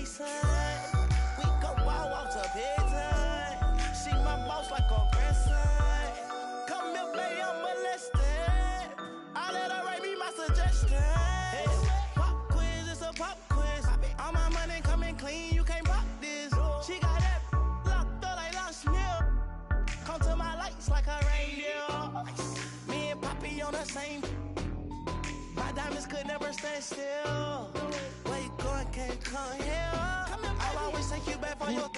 son. We go wild off to bedtime. See my boss like a grandson. Come here, baby, I'm molested. I let her write me my suggestions. Hey, pop quiz, it's a pop quiz. All my money coming clean, you can't pop this. She got that locked up like Lost Mill. Come to my lights like a reindeer. Me and Poppy on the same. My diamonds could never stand still. Where you going, can't come here. I'll always take you back for your.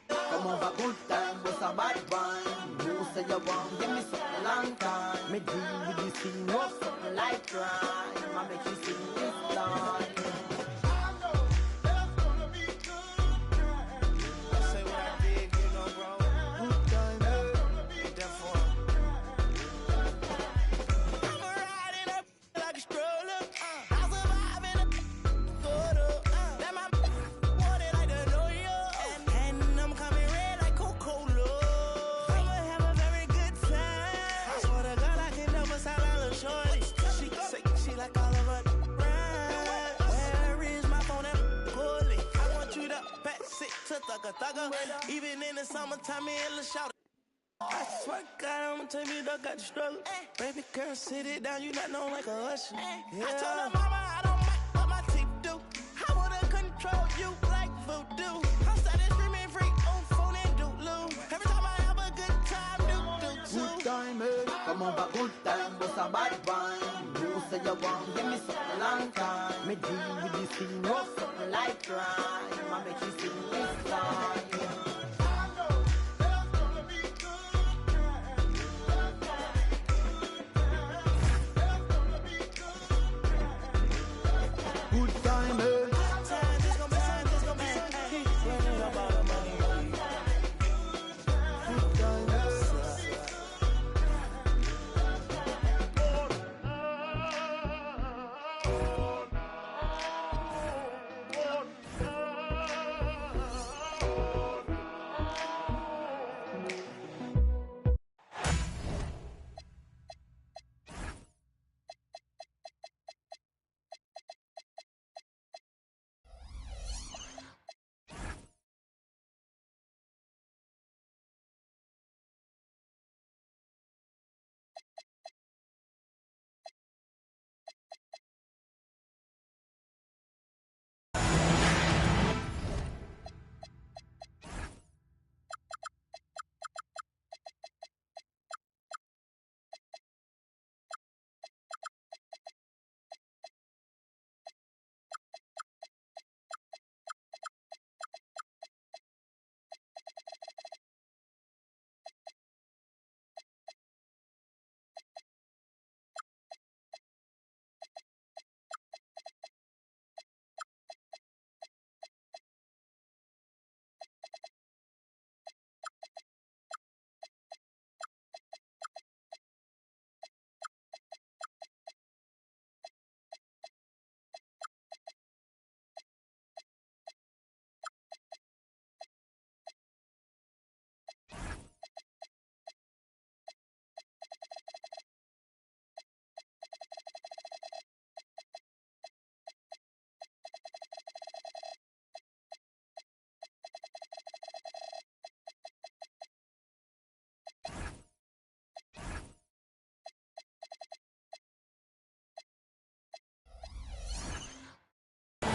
Come over, good time, was a bad one. You say you want, give me something long time. Me deal with this thing, no something like crime. I make you sing this line. Even in the summertime, me and Lil' Shout. I swear to God, I'ma tell you, I got the struggle. Baby girl, sit it down, you not known like a usher. Yeah. I told her mama I don't like what my teeth do. I wanna control you like voodoo. I'm started screaming free on phone and doodloo. Every time I have a good time, do. Good time, eh? Come over, good time, was a bad one. You say you want, give me something long time. Me deal with this thing, no something like crime. I make you sing this song.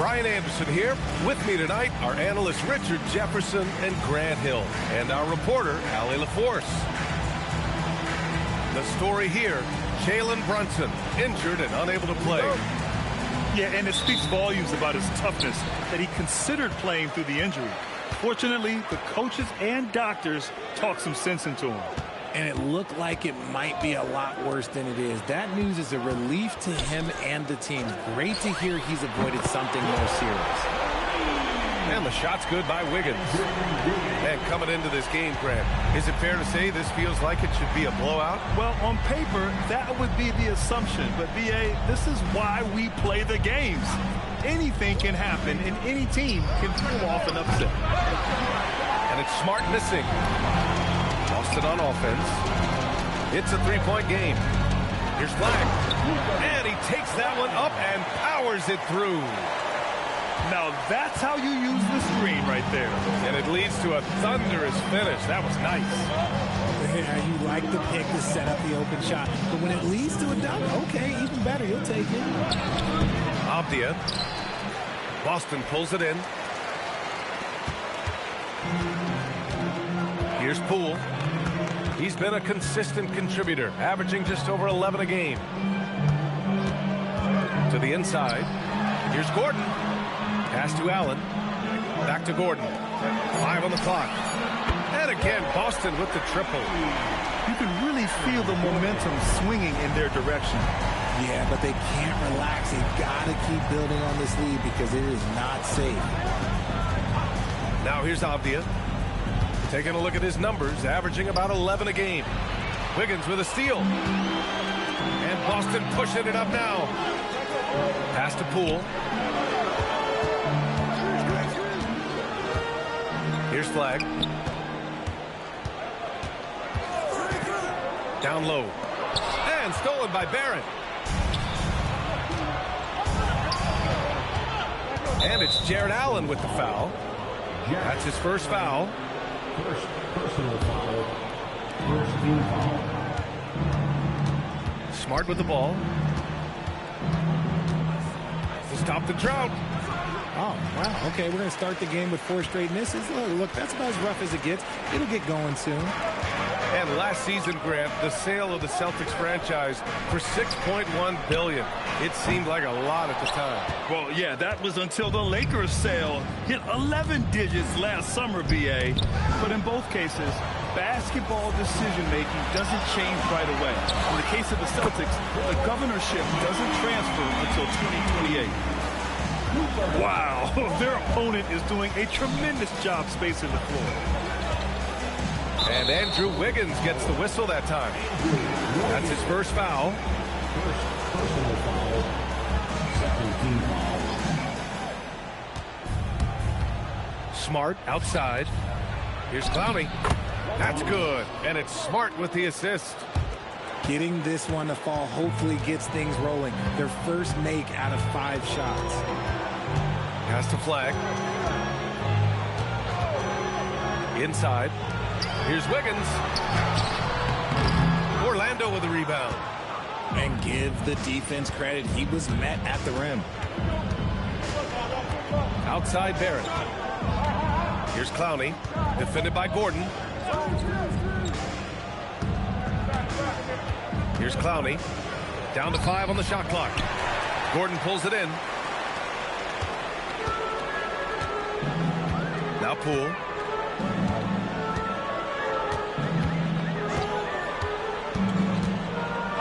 Brian Anderson here. With me tonight, our analysts Richard Jefferson and Grant Hill, and our reporter, Allie LaForce. The story here, Jalen Brunson, injured and unable to play. Yeah, and it speaks volumes about his toughness that he considered playing through the injury. Fortunately, the coaches and doctors talked some sense into him. And it looked like it might be a lot worse than it is. That news is a relief to him and the team. Great to hear he's avoided something more serious. And the shot's good by Wiggins. And coming into this game, Grant, is it fair to say this feels like it should be a blowout? Well, on paper, that would be the assumption. But, B.A., this is why we play the games. Anything can happen, and any team can pull off an upset. And it's Smart missing. Lost it on offense. It's a three-point game. Here's Flag. And he takes that one up and powers it through. Now that's how you use the screen right there. And it leads to a thunderous finish. That was nice. Yeah, you like the pick to set up the open shot. But when it leads to a dunk, okay, even better. You'll take it. Abdia. Boston pulls it in. Here's Poole. He's been a consistent contributor, averaging just over 11 a game. To the inside. Here's Gordon. Pass to Allen. Back to Gordon. 5 on the clock. And again, Boston with the triple. You can really feel the momentum swinging in their direction. Yeah, but they can't relax. They've got to keep building on this lead because it is not safe. Now here's Abdia. Taking a look at his numbers, averaging about 11 a game. Wiggins with a steal. And Boston pushing it up now. Pass to Poole. Here's Flagg. Down low. And stolen by Barrett. And it's Jared Allen with the foul. That's his first foul. First personal foul. First team foul. Smart with the ball. To stop the drought. Oh, wow. Okay, we're going to start the game with 4 straight misses. Look, that's about as rough as it gets. It'll get going soon. And last season, Grant, the sale of the Celtics franchise for $6.1 billion. It seemed like a lot at the time. Well, yeah, that was until the Lakers sale hit 11 digits last summer, BA. But in both cases, basketball decision-making doesn't change right away. In the case of the Celtics, the governorship doesn't transfer until 2028. Wow, their opponent is doing a tremendous job spacing the floor. And Andrew Wiggins gets the whistle that time. That's his first foul. First personal foul. Second team foul. Smart outside. Here's Clowney. That's good. And it's Smart with the assist. Getting this one to fall hopefully gets things rolling. Their first make out of 5 shots. Pass to Flagg. Inside. Here's Wiggins. Orlando with the rebound. And give the defense credit. He was met at the rim. Outside Barrett. Here's Clowney. Defended by Gordon. Here's Clowney. Down to 5 on the shot clock. Gordon pulls it in. Now Poole.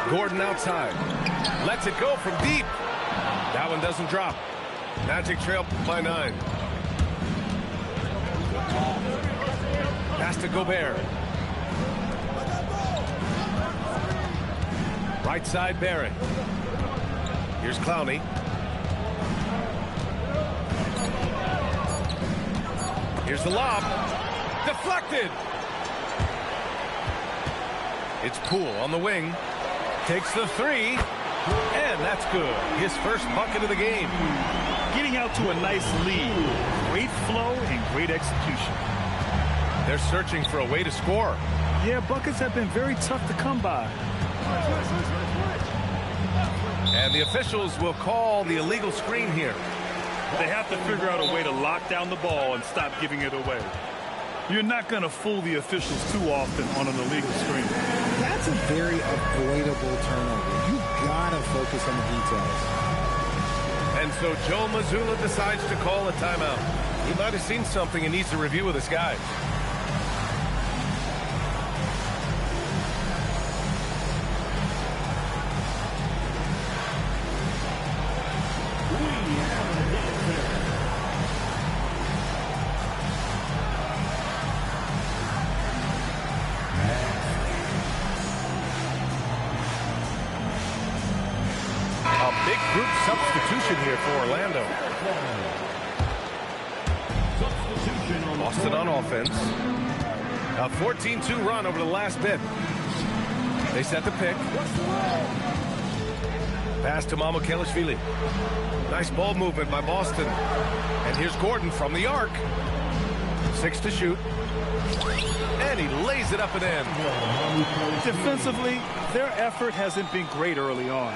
Gordon outside. Lets it go from deep. That one doesn't drop. Magic trail by 9. Pass to Gobert. Right side Barrett. Here's Clowney. Here's the lob. Deflected. It's Poole on the wing. Takes the 3. And that's good. His first bucket of the game. Getting out to a nice lead. Great flow and great execution. They're searching for a way to score. Yeah, buckets have been very tough to come by. And the officials will call the illegal screen here. They have to figure out a way to lock down the ball and stop giving it away. You're not going to fool the officials too often on an illegal screen. That's a very avoidable turnover. You gotta focus on the details. And so Joe Mazzulla decides to call a timeout. He might have seen something and needs to review with his guys. Substitution here for Orlando. Boston on offense. A 14-2 run over the last bit. They set the pick. Pass to Mamba. Nice ball movement by Boston. And here's Gordon from the arc. 6 to shoot. And he lays it up and in. Defensively, their effort hasn't been great early on.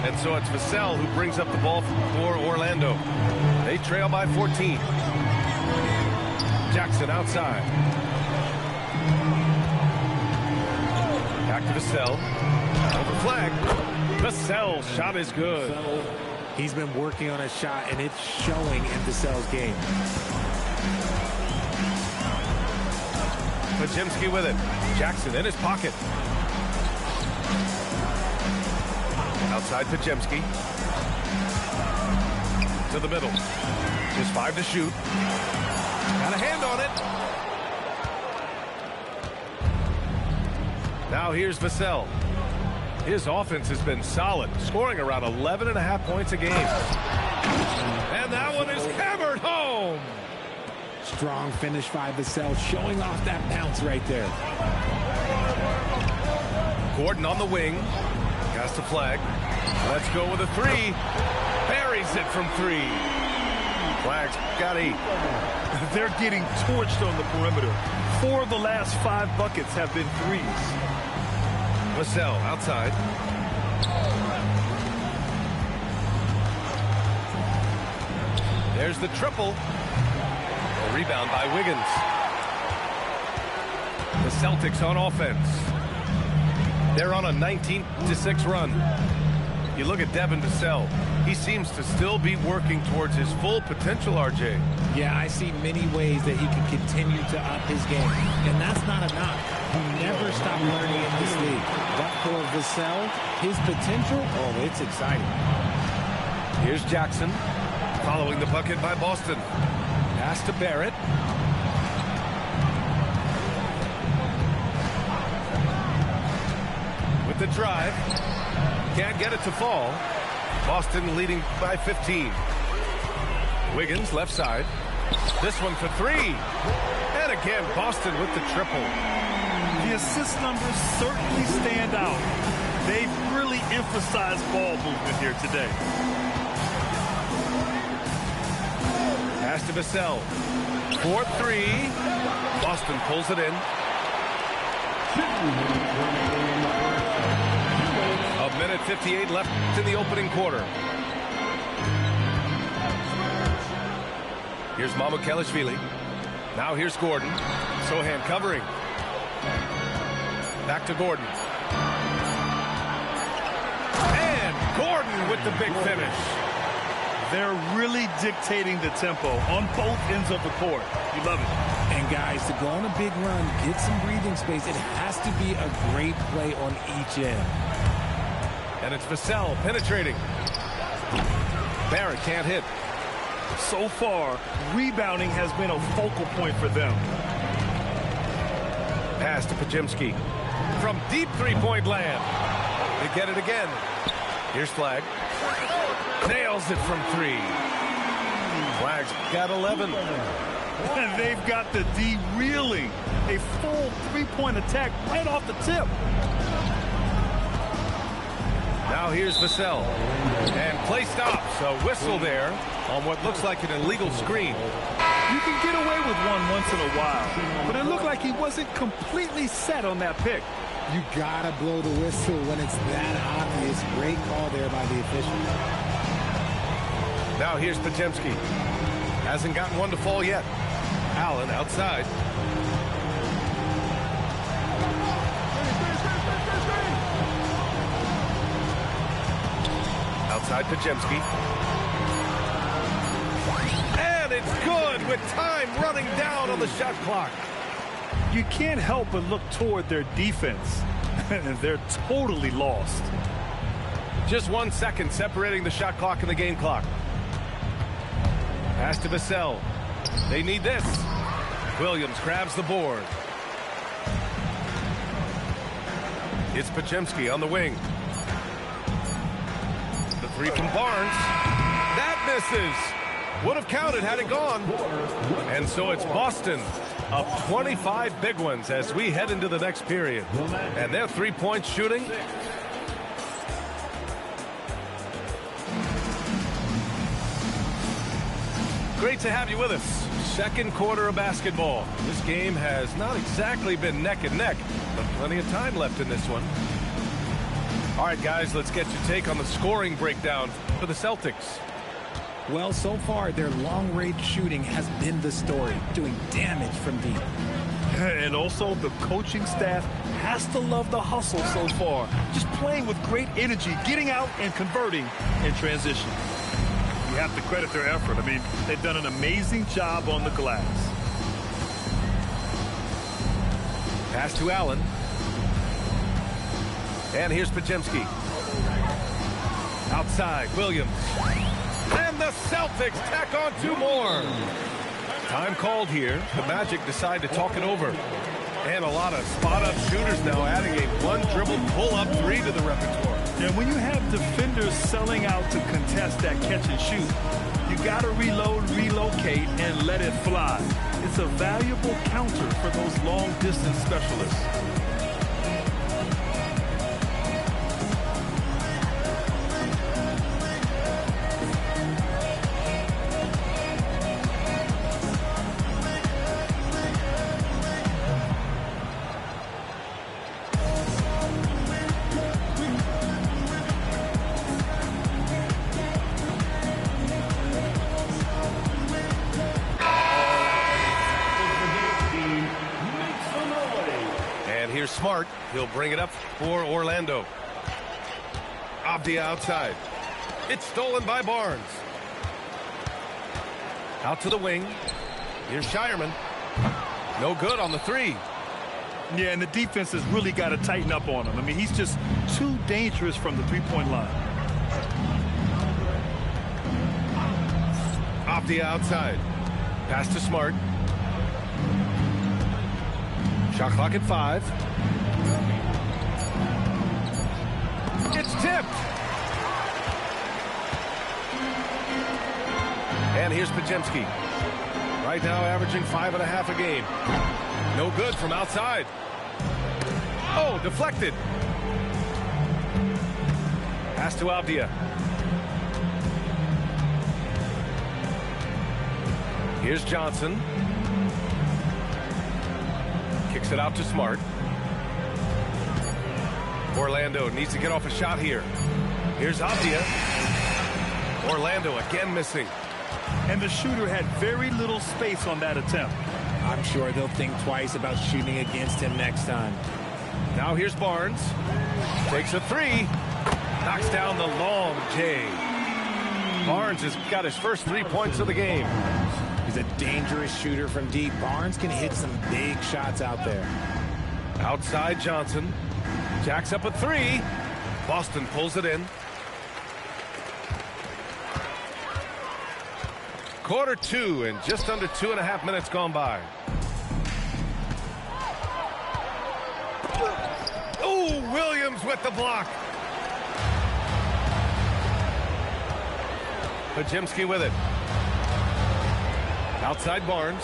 And so it's Vassell who brings up the ball for Orlando. They trail by 14. Jackson outside. Back to Vassell. Over flag. Vassell's shot is good. He's been working on a shot, and it's showing in Vassell's game. Pajemski with it. Jackson in his pocket. Outside Pajemski. To the middle. Just 5 to shoot. Got a hand on it. Now here's Vassell. His offense has been solid, scoring around 11.5 points a game. And that one is hammered home. Strong finish by Vassell, showing off that bounce right there. Gordon on the wing. Cast a flag. Let's go with a 3. Buries it from 3. Flags got 8. They're getting torched on the perimeter. 4 of the last 5 buckets have been 3s. Vassell outside. There's the triple. A rebound by Wiggins. The Celtics on offense. They're on a 19-6 run. You look at Devin Vassell. He seems to still be working towards his full potential, RJ. Yeah, I see many ways that he can continue to up his game. And that's not a knock. You never stop learning in this league. But for Vassell, his potential, oh, it's exciting. Here's Jackson. Following the bucket by Boston. Pass to Barrett. With the drive. Can't get it to fall. Boston leading by 15. Wiggins left side. This one for 3. And again, Boston with the triple. The assist numbers certainly stand out. They've really emphasized ball movement here today. Pass to Vassell. 4-3. Boston pulls it in. A minute 58 left in the opening quarter. Here's Mamba. Now here's Gordon. Sohan covering. Back to Gordon. And Gordon with the big finish. They're really dictating the tempo on both ends of the court. You love it. And guys, to go on a big run, get some breathing space, it has to be a great play on each end. And it's Vassell penetrating. Barrett can't hit. So far, rebounding has been a focal point for them. Pass to Pajemski. From deep three-point land. They get it again. Here's Flag. Nails it from 3. Flag's got 11. They've got the D reeling. A full 3-point attack right off the tip. Now here's Vassell. And play stops. A whistle there on what looks like an illegal screen. You can get away with one once in a while, but it looked like he wasn't completely set on that pick. You gotta blow the whistle when it's that obvious. Great call there by the official. Now here's Pajemski. Hasn't gotten one to fall yet. Allen outside. Outside Pajemski. And it's good with time running down on the shot clock. You can't help but look toward their defense. They're totally lost. Just 1 second separating the shot clock and the game clock. Pass to Vassell. They need this. Williams grabs the board. It's Pajemski on the wing. The 3 from Barnes. That misses. Would have counted had it gone. And so it's Boston up 25 big ones as we head into the next period. And their 3-point shooting Great to have you with us. Second quarter of basketball. This game has not exactly been neck and neck, but plenty of time left in this one. All right, guys, let's get your take on the scoring breakdown for the Celtics. Well, so far, their long-range shooting has been the story, doing damage from deep. And also, the coaching staff has to love the hustle so far. Just playing with great energy, getting out and converting in transition. You have to credit their effort. I mean, they've done an amazing job on the glass. Pass to Allen. And here's Podziemski. Outside, Williams. And the Celtics tack on 2 more. Time called here. The Magic decide to talk it over. And a lot of spot-up shooters now, adding a one-dribble pull-up 3 to the repertoire. And when you have defenders selling out to contest that catch and shoot, you got to reload, relocate, and let it fly. It's a valuable counter for those long-distance specialists. Here's Smart. He'll bring it up for Orlando. Avdia outside. It's stolen by Barnes. Out to the wing. Here's Shireman. No good on the 3. Yeah, and the defense has really got to tighten up on him. I mean, he's just too dangerous from the three-point line. Avdia outside. Pass to Smart. Shot clock at 5. It's tipped. And here's Podziemski. Right now averaging 5.5 a game. No good from outside. Oh, deflected. Pass to Avdia. Here's Johnson. Kicks it out to Smart. Orlando needs to get off a shot here. Here's Avdia. Orlando again missing. And the shooter had very little space on that attempt. I'm sure they'll think twice about shooting against him next time. Now here's Barnes. Takes a 3. Knocks down the long J. Barnes has got his first 3 points of the game. He's a dangerous shooter from deep. Barnes can hit some big shots out there. Outside Johnson. Jacks up a 3. Boston pulls it in. Quarter 2 and just under 2.5 minutes gone by. Oh, Williams with the block. Podziemski with it. Outside Barnes.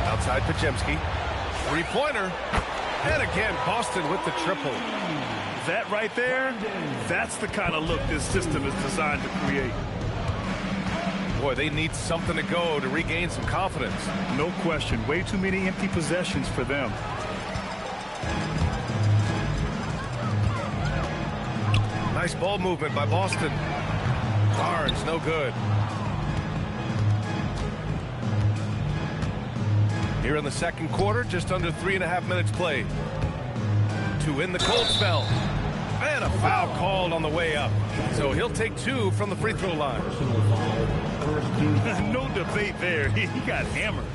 Outside Podziemski. 3-pointer. And again, Boston with the triple. That right there, that's the kind of look this system is designed to create. Boy, they need something to go to regain some confidence. No question. Way too many empty possessions for them. Nice ball movement by Boston. Barnes, no good. Here in the second quarter, just under 3.5 minutes played. To win the cold spell. And a foul called on the way up. So he'll take 2 from the free throw line. No debate there. He got hammered.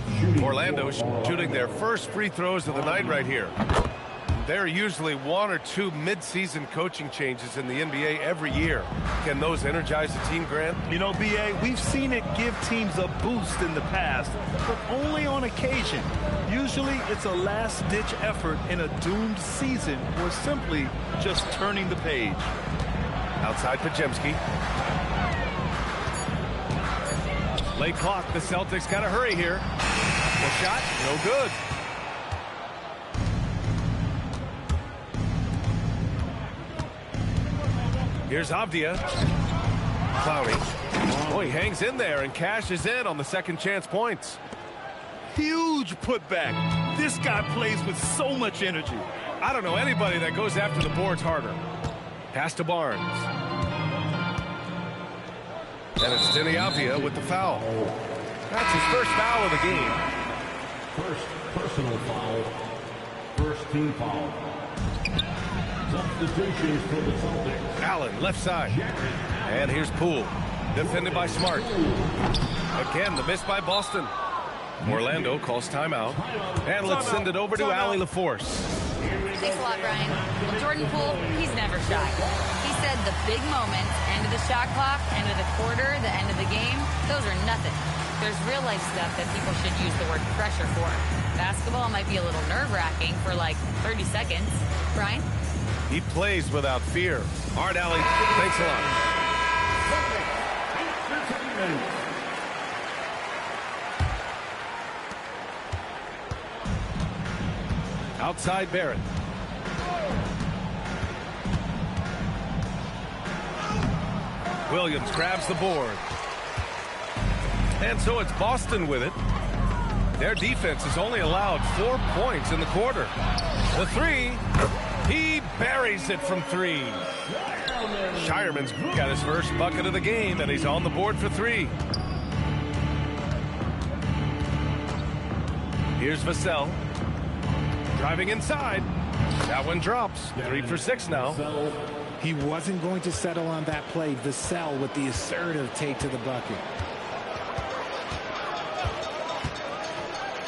Orlando shooting their first free throws of the night right here. There are usually 1 or 2 mid-season coaching changes in the NBA every year. Can those energize the team, Grant? You know, B.A., we've seen it give teams a boost in the past, but only on occasion. Usually it's a last-ditch effort in a doomed season or simply just turning the page. Outside Podziemski. Late clock. The Celtics got to hurry here. The shot, no good. Here's Avdia. Clowney. Oh, he hangs in there and cashes in on the second chance points. Huge putback. This guy plays with so much energy. I don't know anybody that goes after the boards harder. Pass to Barnes. And it's Denny Avdia with the foul. That's his first foul of the game. First personal foul. First team foul. Substitutions for the Celtics. Allen, left side. And here's Poole. Defended by Smart. Again, the miss by Boston. Orlando calls timeout. And let's send it over to Allie LaForce. Thanks a lot, Brian. Well, Jordan Poole, he's never shy. He said the big moments, end of the shot clock, end of the quarter, the end of the game, those are nothing. There's real life stuff that people should use the word pressure for. Basketball might be a little nerve-wracking for like 30 seconds. Brian? He plays without fear. All right, Allie, thanks a lot. Outside Barrett. Williams grabs the board. And so it's Boston with it. Their defense has only allowed 4 points in the quarter. The three, he buries it from three. Shireman's got his first bucket of the game, and he's on the board for three. Here's Vassell. Driving inside. That one drops. 3 for 6 now. He wasn't going to settle on that play. Vassell with the assertive take to the bucket.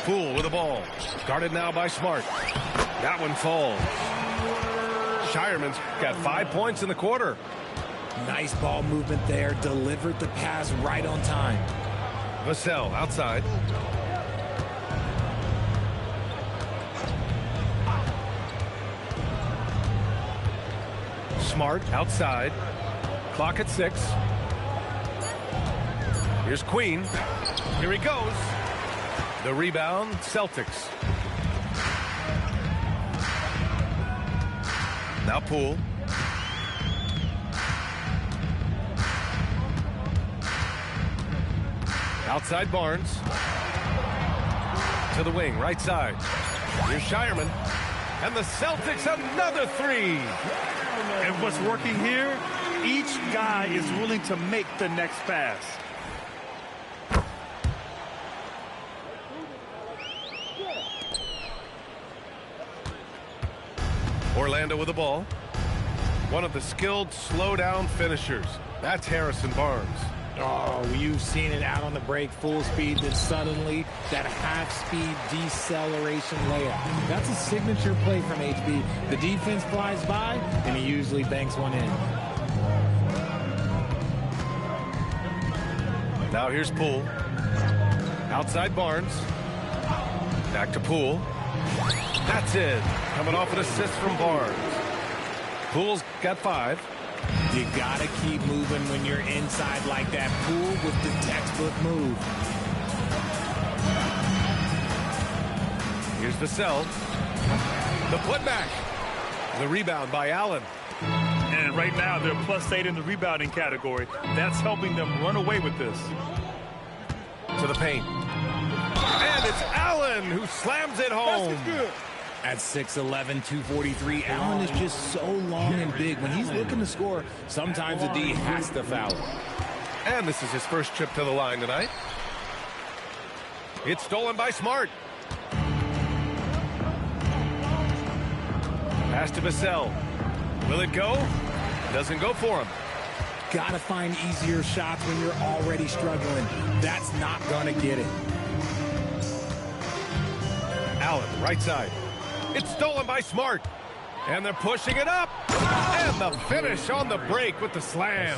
Poole with the ball. Guarded now by Smart. That one falls. Shireman's got 5 points in the quarter. Nice ball movement there. Delivered the pass right on time. Vassell outside. Smart outside. Clock at 6. Here's Queen. Here he goes. The rebound, Celtics. Now Poole. Outside Barnes. To the wing, right side. Here's Shireman. And the Celtics another three. And what's working here, each guy is willing to make the next pass. Orlando with the ball. One of the skilled slow-down finishers. That's Harrison Barnes. Oh, you've seen it out on the break, full speed, then suddenly that half-speed deceleration layup. That's a signature play from HB. The defense flies by, and he usually banks one in. Now here's Poole. Outside Barnes. Back to Poole. That's it. Coming off an assist from Barnes. Poole's got 5. You gotta keep moving when you're inside like that. Poole with the textbook move. Here's Vassell. The putback. The rebound by Allen. And right now they're +8 in the rebounding category. That's helping them run away with this. To the paint. And it's Allen who slams it home. At 6'11", 243, Allen is just so long and big. When he's looking to score, sometimes a D has to foul him. And this is his first trip to the line tonight. It's stolen by Smart. Pass to Vassell. Will it go? Doesn't go for him. Gotta find easier shots when you're already struggling. That's not gonna get it. Allen, right side. It's stolen by Smart. And they're pushing it up. And the finish on the break with the slam.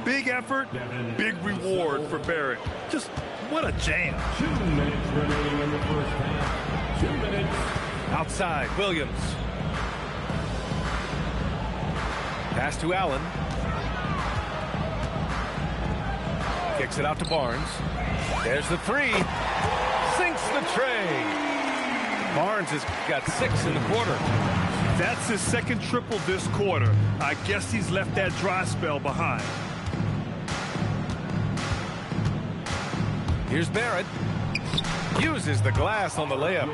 Big effort, big reward for Barrett. Just what a jam. 2 minutes remaining in the first half. 2 minutes. Outside, Williams. Pass to Allen. Kicks it out to Barnes. There's the three. Sinks the tray. Barnes has got 6 in the quarter. That's his second triple this quarter. I guess he's left that dry spell behind. Here's Barrett. Uses the glass on the layup.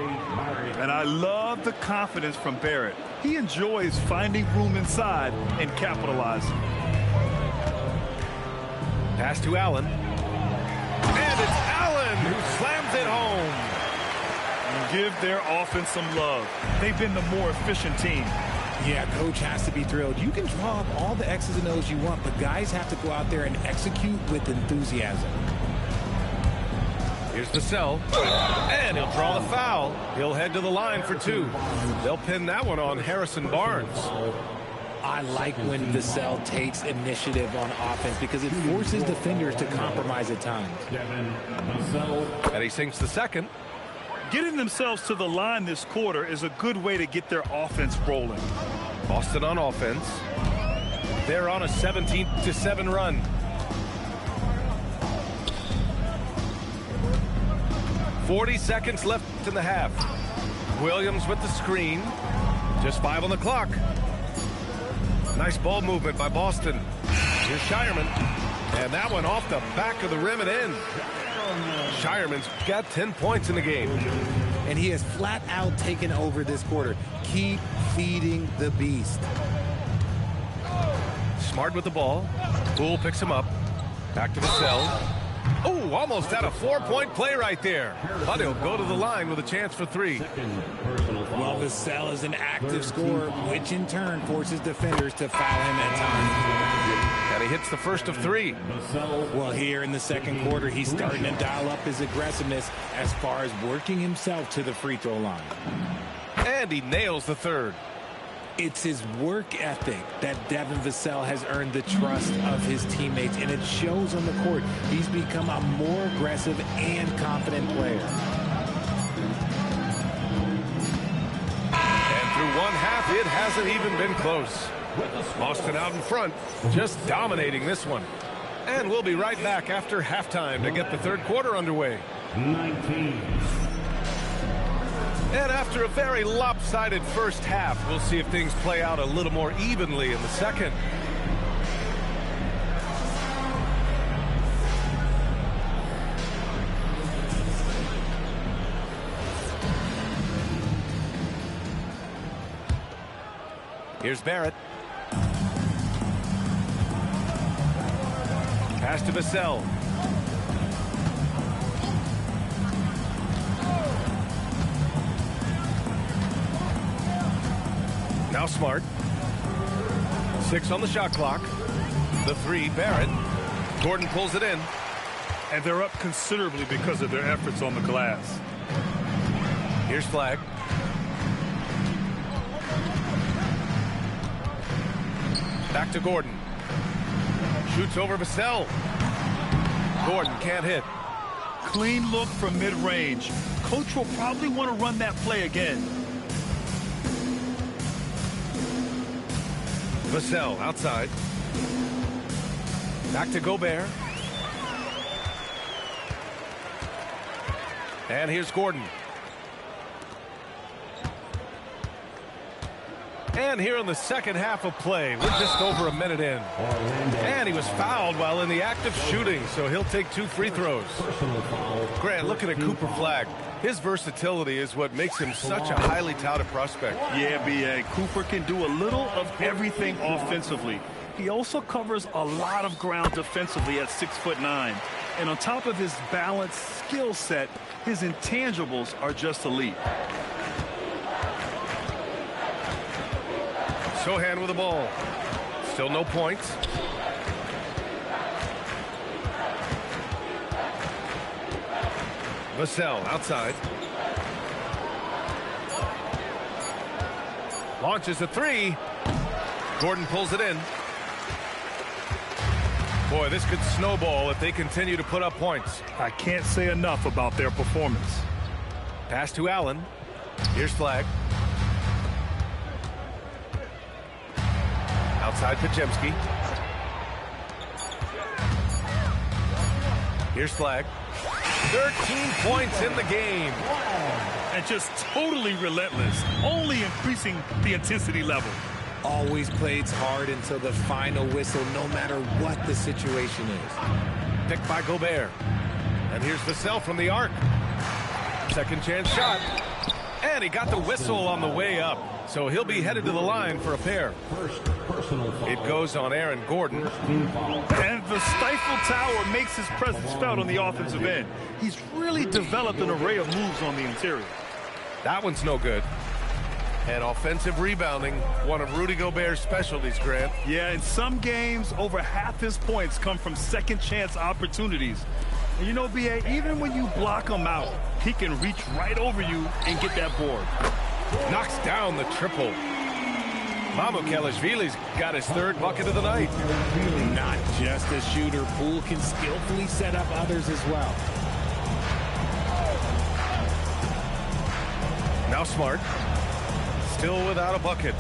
And I love the confidence from Barrett. He enjoys finding room inside and capitalizing. Pass to Allen. And it's Allen who slams it home. Give their offense some love. They've been the more efficient team. Yeah, coach has to be thrilled. You can draw up all the X's and O's you want, but guys have to go out there and execute with enthusiasm. Here's Vassell, and he'll draw the foul. He'll head to the line for two. They'll pin that one on Harrison Barnes. I like when Vassell takes initiative on offense because it forces defenders to compromise at times. And he sinks the second. Getting themselves to the line this quarter is a good way to get their offense rolling. Boston on offense. They're on a 17-7 run. 40 seconds left in the half. Williams with the screen. Just 5 on the clock. Nice ball movement by Boston. Here's Shireman. And that one off the back of the rim and in. Shireman's got 10 points in the game. And he has flat out taken over this quarter. Keep feeding the beast. Smart with the ball. Poole picks him up. Back to Vassell. Oh, almost had a 4-point play right there. But he'll go to the line with a chance for 3. Well, Vassell is an active scorer, which in turn forces defenders to foul him at times. And he hits the first of 3. Well, here in the second quarter, he's starting to dial up his aggressiveness as far as working himself to the free throw line. And he nails the third. It's his work ethic that Devin Vassell has earned the trust of his teammates, and it shows on the court. He's become a more aggressive and confident player. And through one half, it hasn't even been close. Boston out in front, just dominating this one. And we'll be right back after halftime to get the third quarter underway. 19. And after a very lopsided first half, we'll see if things play out a little more evenly in the second. Here's Barrett. Pass to Vassell. Now Smart. 6 on the shot clock. The 3, Barrett. Gordon pulls it in. And they're up considerably because of their efforts on the glass. Here's Flagg. Back to Gordon. Shoots over Vassell. Gordon can't hit. Clean look from mid-range. Coach will probably want to run that play again. Vassell outside. Back to Gobert. And here's Gordon. And here in the second half of play, we're just over a minute in. And he was fouled while in the act of shooting, so he'll take 2 free throws. Grant, looking at Cooper Flagg, his versatility is what makes him such a highly touted prospect. Yeah, B.A. Cooper can do a little of everything offensively. He also covers a lot of ground defensively at 6'9". And on top of his balanced skill set, his intangibles are just elite. Sohan with the ball. Still no points. Vassell outside. Launches a 3. Gordon pulls it in. Boy, this could snowball if they continue to put up points. I can't say enough about their performance. Pass to Allen. Here's Flagg. Outside Pajemski. Here's Flagg. 13 points in the game. And just totally relentless, only increasing the intensity level. Always plays hard until the final whistle, no matter what the situation is. Picked by Gobert. And here's Vassell from the arc. Second chance shot. And he got the whistle on the way up. So he'll be headed to the line for a pair. It goes on Aaron Gordon. And the stifle tower makes his presence felt on the offensive end. He's really developed an array of moves on the interior. That one's no good. And offensive rebounding, one of Rudy Gobert's specialties, Grant. Yeah, in some games, over half his points come from second chance opportunities. And you know, B.A., even when you block him out, he can reach right over you and get that board. Knocks down the triple. Mamukelashvili's got his third bucket of the night. Not just a shooter, Poole can skillfully set up others as well. Now Smart. Still without a bucket.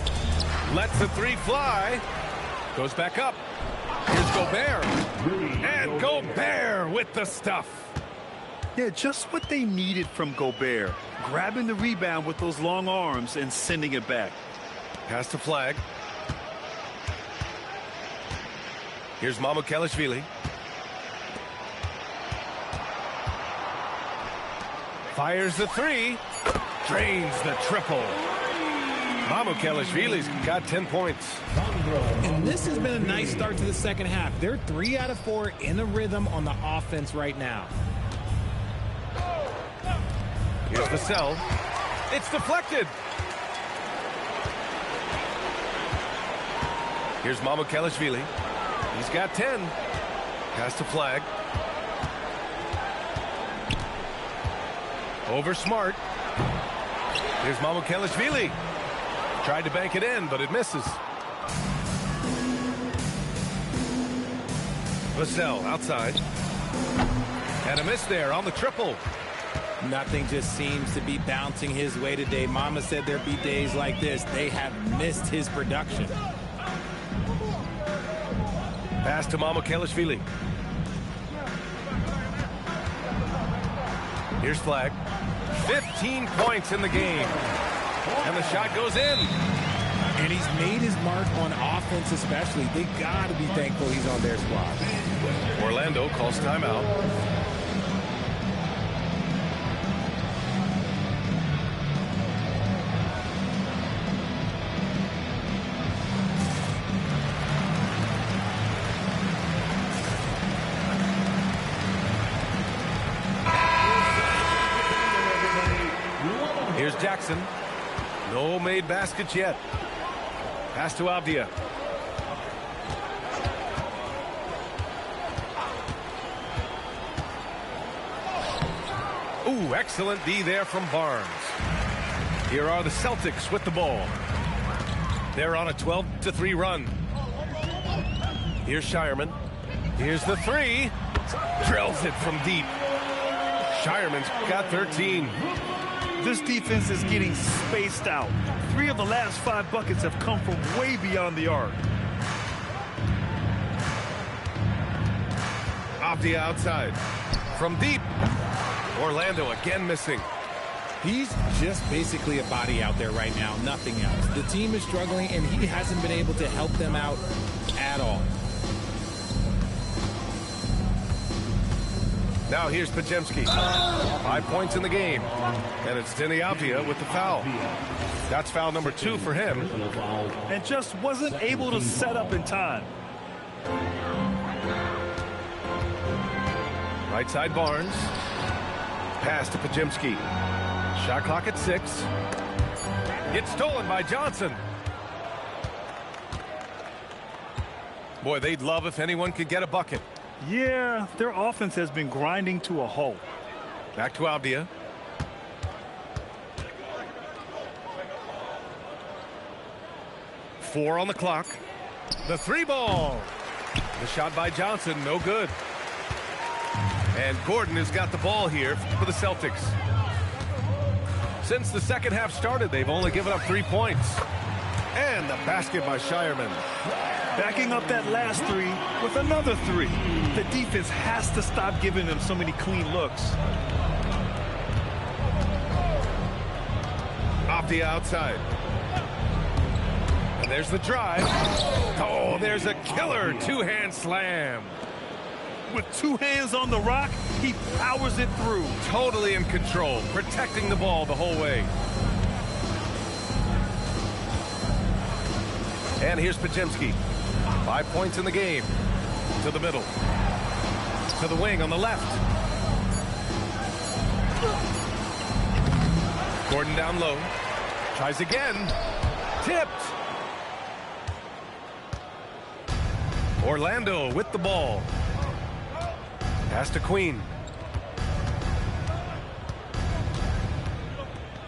Lets the three fly. Goes back up. Here's Gobert. And Gobert with the stuff. Yeah, just what they needed from Gobert. Grabbing the rebound with those long arms and sending it back. Pass to Flag. Here's Mamukelashvili. Fires the three. Drains the triple. Mamukelashvili's got 10 points. And this has been a nice start to the second half. They're 3 out of 4 in a rhythm on the offense right now. Here's Vassell. It's deflected. Here's Mamukelashvili. He's got 10. Pass to Flag. Over Smart. Here's Mamukelashvili. Tried to bank it in, but it misses. Vassell outside. And a miss there on the triple. Nothing just seems to be bouncing his way today. Mama said there'd be days like this. They have missed his production. Pass to Mamukelashvili. Here's Flag. 15 points in the game. And the shot goes in. And he's made his mark on offense especially. They got to be thankful he's on their squad. Orlando calls timeout. Here's Jackson. No made baskets yet. Pass to Avdia. Ooh, excellent D there from Barnes. Here are the Celtics with the ball. They're on a 12-3 run. Here's Shireman. Here's the three. Drills it from deep. Shireman's got 13. This defense is getting spaced out. 3 of the last 5 buckets have come from way beyond the arc. Avdia outside. From deep. Orlando again missing. He's just basically a body out there right now, nothing else. The team is struggling, and he hasn't been able to help them out at all. Now here's Podziemski. 5 points in the game. And it's Denny Avdia with the foul. That's foul number 2 for him. And just wasn't able to set up in time. Right side Barnes. Pass to Podziemski. Shot clock at 6. It's stolen by Johnson. Boy, they'd love if anyone could get a bucket. Yeah, their offense has been grinding to a halt. Back to Avdia. Four on the clock. The three ball. The shot by Johnson, no good. And Gordon has got the ball here for the Celtics. Since the second half started, they've only given up 3 points. And the basket by Shireman. Backing up that last three with another 3. The defense has to stop giving them so many clean looks. Avdia outside. And there's the drive. Oh, there's a killer two-hand slam. With two hands on the rock, he powers it through. Totally in control, protecting the ball the whole way. And here's Pajemski. 5 points in the game. To the middle. To the wing on the left. Gordon down low. Tries again. Tipped. Orlando with the ball. Pass to Queen.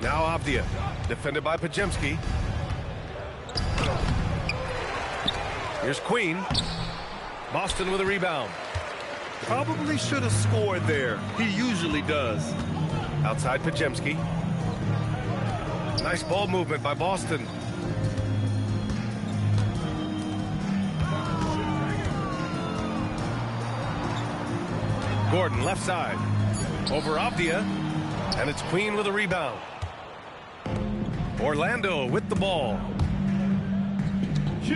Now Avdia. Defended by Pajemski. Here's Queen. Boston with a rebound. Probably should have scored there. He usually does. Outside Pajemski. Nice ball movement by Boston. Gordon left side. Over Avdia. And it's Queen with a rebound. Orlando with the ball.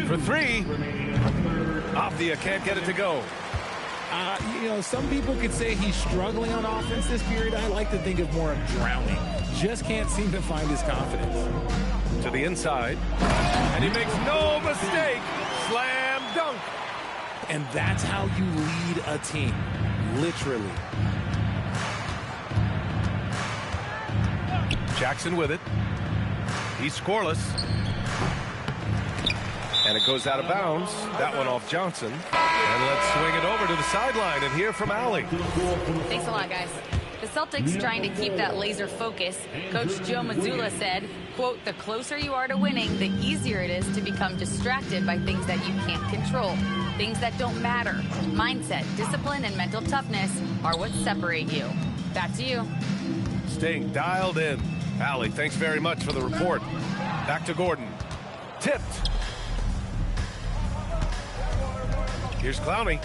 For three. Avdia can't get it to go. You know, some people could say he's struggling on offense this period. I like to think of more of drowning. Just can't seem to find his confidence. To the inside. And he makes no mistake. Slam dunk. And that's how you lead a team. Literally. Jackson with it. He's scoreless. And it goes out of bounds. That one off Johnson. And let's swing it over to the sideline and hear from Allie. Thanks a lot, guys. The Celtics trying to keep that laser focus. Coach Joe Mazzulla said, quote, the closer you are to winning, the easier it is to become distracted by things that you can't control. Things that don't matter. Mindset, discipline, and mental toughness are what separate you. Back to you. Staying dialed in. Allie, thanks very much for the report. Back to Gordon. Tipped. Here's Clowney.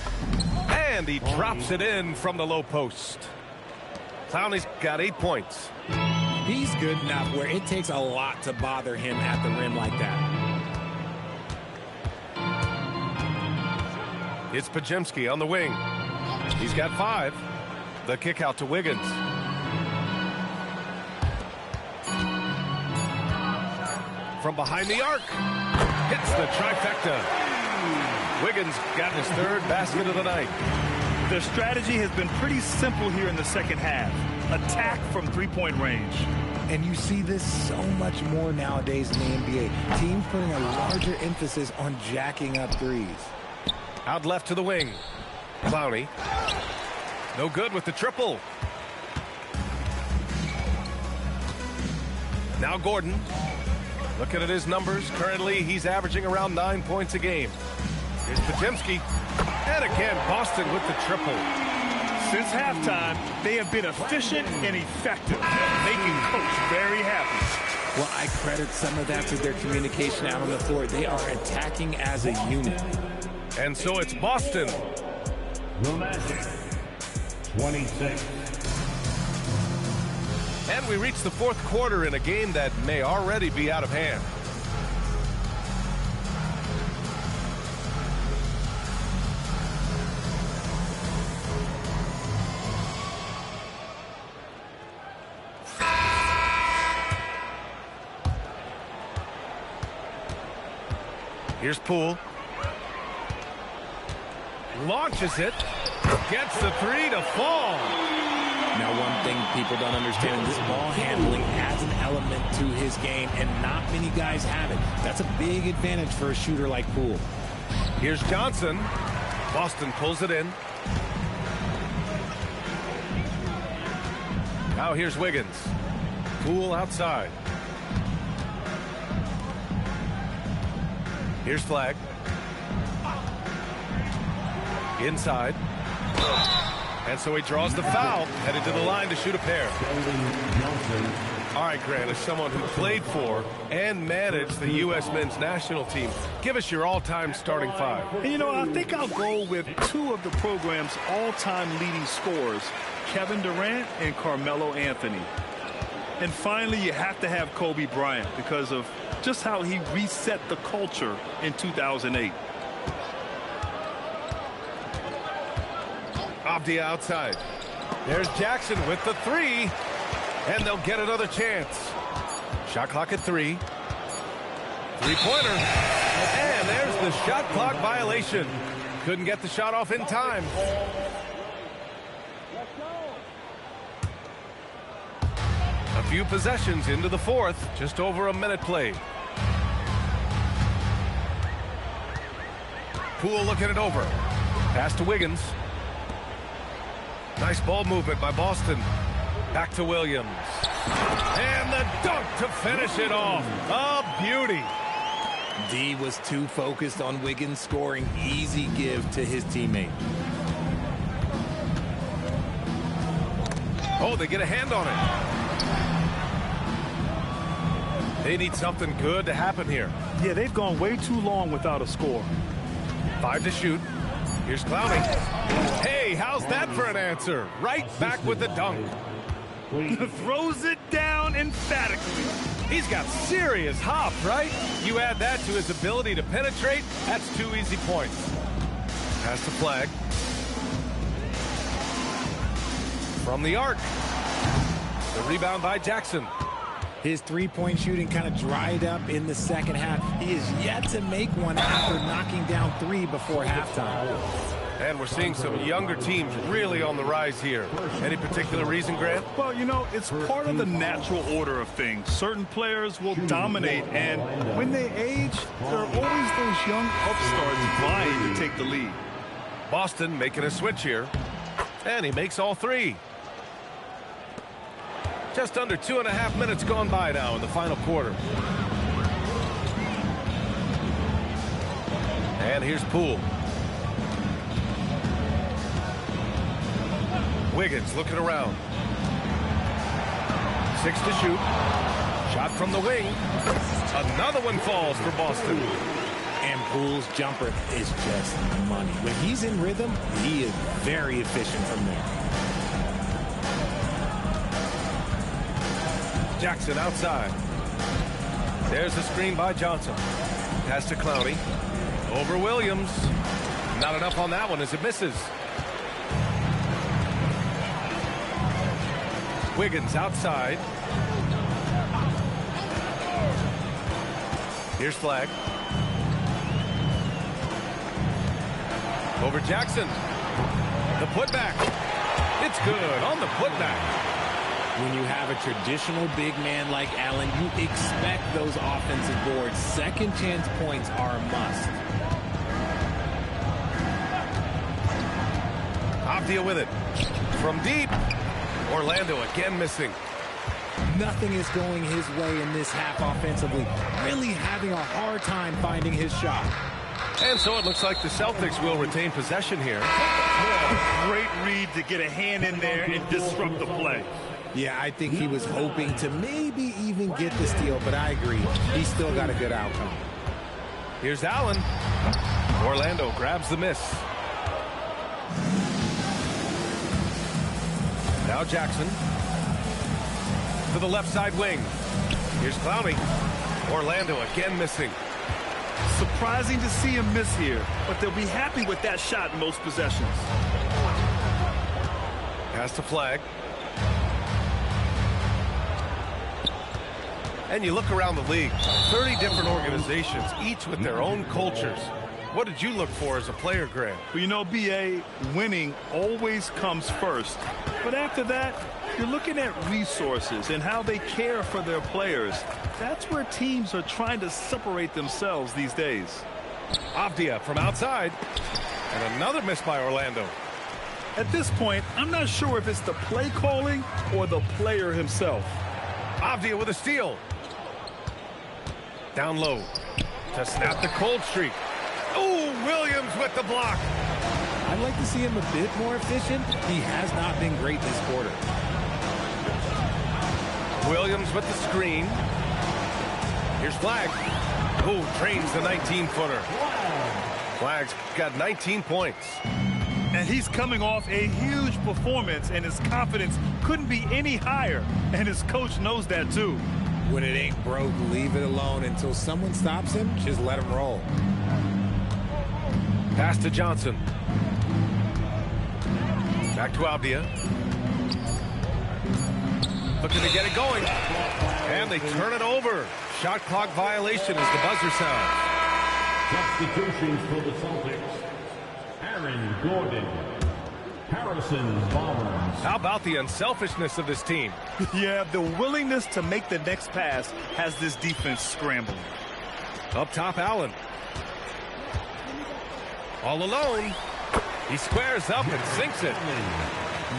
And he drops it in from the low post. Clowney's got 8 points. He's good enough where it takes a lot to bother him at the rim like that. It's Pajemski on the wing. He's got 5. The kick out to Wiggins. From behind the arc. Hits the trifecta. Wiggins got his 3rd basket of the night. Their strategy has been pretty simple here in the second half. Attack from three-point range. And you see this so much more nowadays in the NBA. Teams putting a larger emphasis on jacking up threes. Out left to the wing. Clowney. No good with the triple. Now Gordon. Looking at his numbers. Currently, he's averaging around 9 points a game. Here's Pajemski. And again, Boston with the triple. Since halftime, they have been efficient and effective, making Coach very happy. Well, I credit some of that to their communication out on the floor. They are attacking as a unit. And so it's Boston. The Magic, 26. And we reach the 4th quarter in a game that may already be out of hand. Here's Poole. Launches it. Gets the 3 to fall. Now, one thing people don't understand, this ball handling adds an element to his game, and not many guys have it. That's a big advantage for a shooter like Poole. Here's Johnson. Boston pulls it in. Now here's Wiggins. Poole outside. Here's Flag. Inside. And so he draws the foul, headed to the line to shoot a pair. All right, Grant, as someone who played for and managed the U.S. men's national team, give us your all-time starting 5. And you know, I think I'll go with 2 of the program's all-time leading scorers, Kevin Durant and Carmelo Anthony. And finally, you have to have Kobe Bryant because of just how he reset the culture in 2008. Avdia outside. There's Jackson with the three. And they'll get another chance. Shot clock at 3. Three-pointer. And there's the shot clock violation. Couldn't get the shot off in time. A few possessions into the fourth. Just over a minute played. Poole looking it over. Pass to Wiggins. Nice ball movement by Boston. Back to Williams. And the dunk to finish it off. A beauty. D was too focused on Wiggins scoring. Easy give to his teammate. Oh, they get a hand on it. They need something good to happen here. Yeah, they've gone way too long without a score. 5 to shoot. Here's Clowney. Hey, how's that for an answer? Right back with the dunk. Throws it down emphatically. He's got serious hop, right? You add that to his ability to penetrate, that's 2 easy points. Pass to Flag. From the arc. The rebound by Jackson. His three-point shooting kind of dried up in the second half. He is yet to make one after knocking down 3 before halftime. And we're seeing some younger teams really on the rise here. Any particular reason, Grant? Well, you know, it's part of the natural order of things. Certain players will dominate, and when they age, there are always those young upstarts vying to take the lead. Boston making a switch here. And he makes all 3. Just under 2.5 minutes gone by now in the final quarter. And here's Poole. Wiggins looking around. 6 to shoot. Shot from the wing. Another one falls for Boston. And Poole's jumper is just money. When he's in rhythm, he is very efficient from there. Jackson outside. There's the screen by Johnson. Pass to Clowney. Over Williams. Not enough on that one as it misses. Wiggins outside. Here's Flag. Over Jackson. The putback. It's good on the putback. When you have a traditional big man like Allen, you expect those offensive boards. Second chance points are a must. Avdia with it. From deep. Orlando again missing. Nothing is going his way in this half offensively. Really having a hard time finding his shot. And so it looks like the Celtics will retain possession here. Great read to get a hand in there and disrupt the play. Yeah, I think he was hoping to maybe even get the steal, but I agree. He's still got a good outcome. Here's Allen. Orlando grabs the miss. Now Jackson. To the left side wing. Here's Clowney. Orlando again missing. Surprising to see him miss here, but they'll be happy with that shot in most possessions. Pass to Flag. And you look around the league, 30 different organizations, each with their own cultures. What did you look for as a player, Grant? Well, you know, B.A., winning always comes first. But after that, you're looking at resources and how they care for their players. That's where teams are trying to separate themselves these days. Avdia from outside. And another miss by Orlando. At this point, I'm not sure if it's the play calling or the player himself. Avdia with a steal. Down low to snap the cold streak. Oh, Williams with the block. I'd like to see him a bit more efficient. He has not been great this quarter. Williams with the screen. Here's Flag. Oh, trains the 19-footer. Flag's got 19 points. And he's coming off a huge performance, and his confidence couldn't be any higher. And his coach knows that, too. When it ain't broke, leave it alone until someone stops him. Just let him roll. Pass to Johnson. Back to Abdia. Looking to get it going. And they turn it over. Shot clock violation as the buzzer sounds. Substitutions for the Celtics. Aaron Gordon. Harrison Barnes. How about the unselfishness of this team? Yeah, the willingness to make the next pass has this defense scrambling. Up top, Allen. All alone. He squares up and sinks it.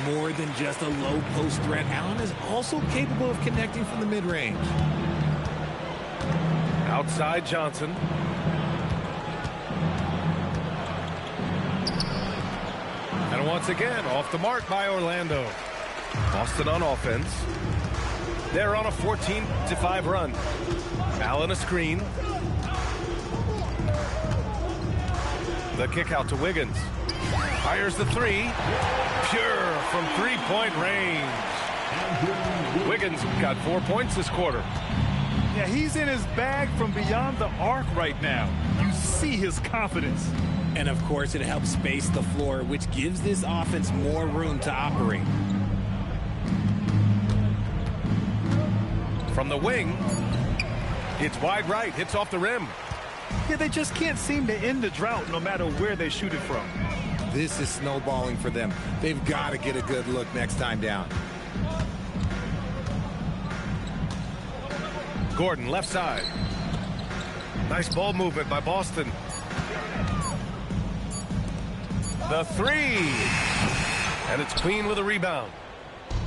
More than just a low post threat, Allen is also capable of connecting from the mid-range. Outside Johnson. And once again, off the mark by Orlando. Boston on offense. They're on a 14-5 run. Allen a screen. The kick out to Wiggins. Fires the three. Pure from three-point range. Wiggins got 4 points this quarter. Yeah, he's in his bag from beyond the arc right now. You see his confidence. And, of course, it helps space the floor, which gives this offense more room to operate. From the wing, it's wide right, hits off the rim. Yeah, they just can't seem to end the drought no matter where they shoot it from. This is snowballing for them. They've got to get a good look next time down. Gordon, left side. Nice ball movement by Boston. The three. And it's Queen with a rebound.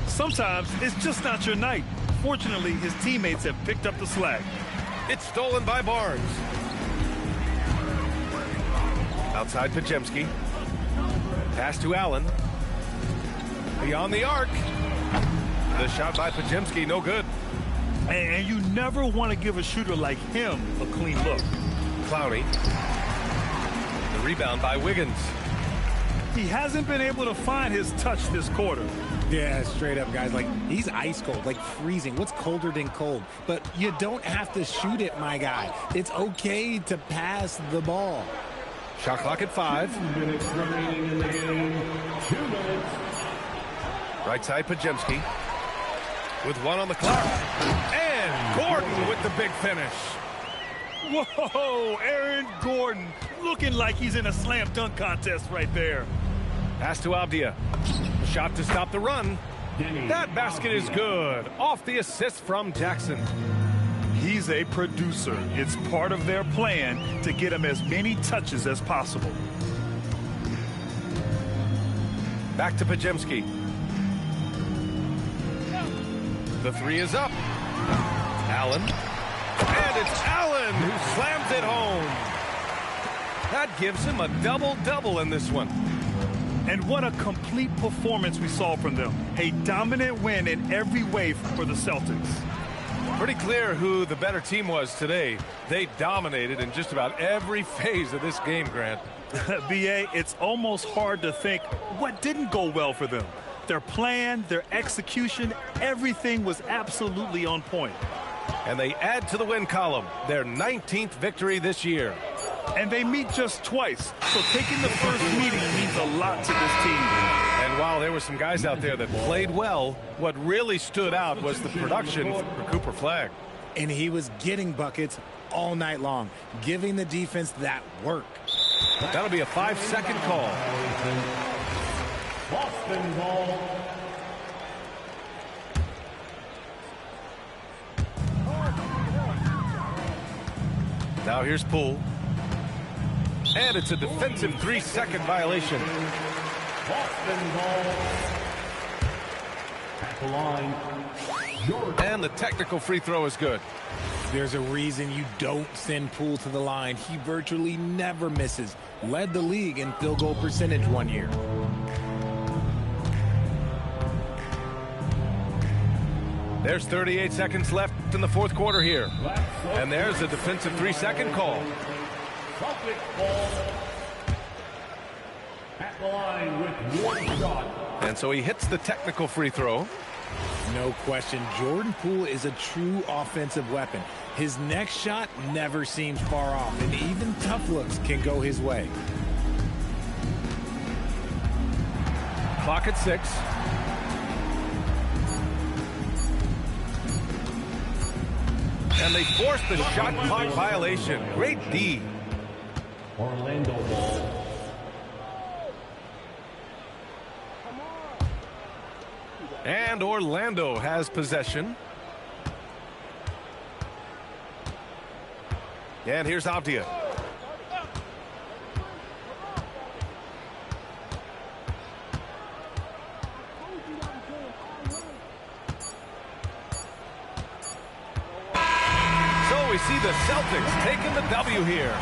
Sometimes it's just not your night. Fortunately, his teammates have picked up the slack. It's stolen by Barnes. Outside Pajemski. Pass to Allen. Beyond the arc. The shot by Pajemski, no good. And you never want to give a shooter like him a clean look. Clowney. The rebound by Wiggins. He hasn't been able to find his touch this quarter. Yeah, straight up, guys. Like, he's ice cold, like freezing. What's colder than cold? But you don't have to shoot it, my guy. It's okay to pass the ball. Shot clock at 5. 2 minutes remaining in the game. 2 minutes. Right side Pajemski. With 1 on the clock. And Gordon with the big finish. Whoa, Aaron Gordon looking like he's in a slam dunk contest right there. Pass to Abdia. Shot to stop the run. That basket is good. Off the assist from Jackson. He's a producer. It's part of their plan to get him as many touches as possible. Back to Pajemski. The three is up. Allen. And it's Allen who slams it home. That gives him a double-double in this one. And what a complete performance we saw from them. A dominant win in every way for the Celtics. Pretty clear who the better team was today. They dominated in just about every phase of this game, Grant. B.A., it's almost hard to think what didn't go well for them. Their plan, their execution, everything was absolutely on point. And they add to the win column, their 19th victory this year. And they meet just twice, so taking the first meeting means a lot to this team. And while there were some guys out there that played well, what really stood out was the production for Cooper Flagg. And he was getting buckets all night long, giving the defense that work. That'll be a 5-second call. Boston ball. Now here's Poole. And it's a defensive 3-second violation. Boston ball. At the line. And the technical free throw is good. There's a reason you don't send Poole to the line. He virtually never misses. Led the league in field goal percentage one year. There's 38 seconds left in the fourth quarter here. And there's a defensive 3-second call. At the line with one shot. And so he hits the technical free throw. No question, Jordan Poole is a true offensive weapon. His next shot never seems far off, and even tough looks can go his way. Clock at 6. And they force the shot clock violation. Great D. Orlando ball. And Orlando has possession. And here's Avdia. So we see the Celtics taking the W here.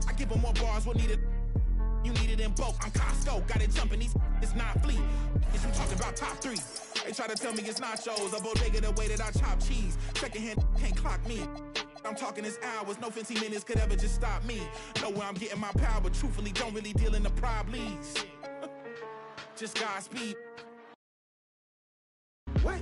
I give them more bars, what needed? You needed them both. I'm Costco, got it jumping. It's not fleet. Is you talking about top 3? They try to tell me it's not shows. A bodega the way that I chop cheese. Second hand can't clock me. I'm talking this hours, no 15 minutes could ever just stop me. Know where I'm getting my power, but truthfully don't really deal in the problems. Just Godspeed. What?